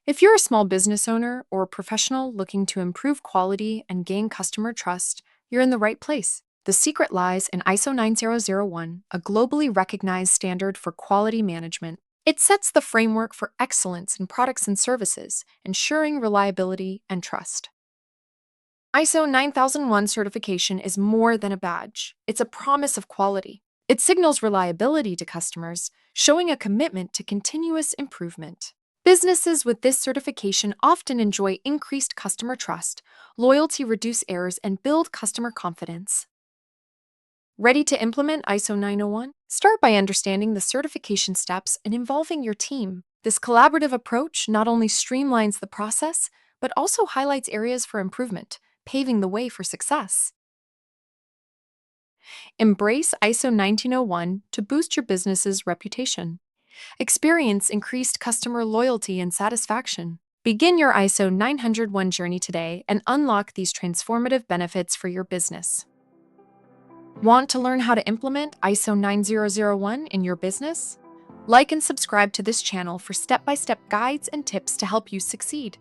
If you're a small business owner or a professional looking to improve quality and gain customer trust, you're in the right place. The secret lies in ISO 9001, a globally recognized standard for quality management. It sets the framework for excellence in products and services, ensuring reliability and trust. ISO 9001 certification is more than a badge, it's a promise of quality. It signals reliability to customers, showing a commitment to continuous improvement. Businesses with this certification often enjoy increased customer trust, loyalty, reduce errors, and build customer confidence. Ready to implement ISO 901? Start by understanding the certification steps and involving your team. This collaborative approach not only streamlines the process, but also highlights areas for improvement, paving the way for success. Embrace ISO 1901 to boost your business's reputation. Experience increased customer loyalty and satisfaction. Begin your ISO 901 journey today and unlock these transformative benefits for your business. Want to learn how to implement ISO 9001 in your business? Like and subscribe to this channel for step-by-step guides and tips to help you succeed.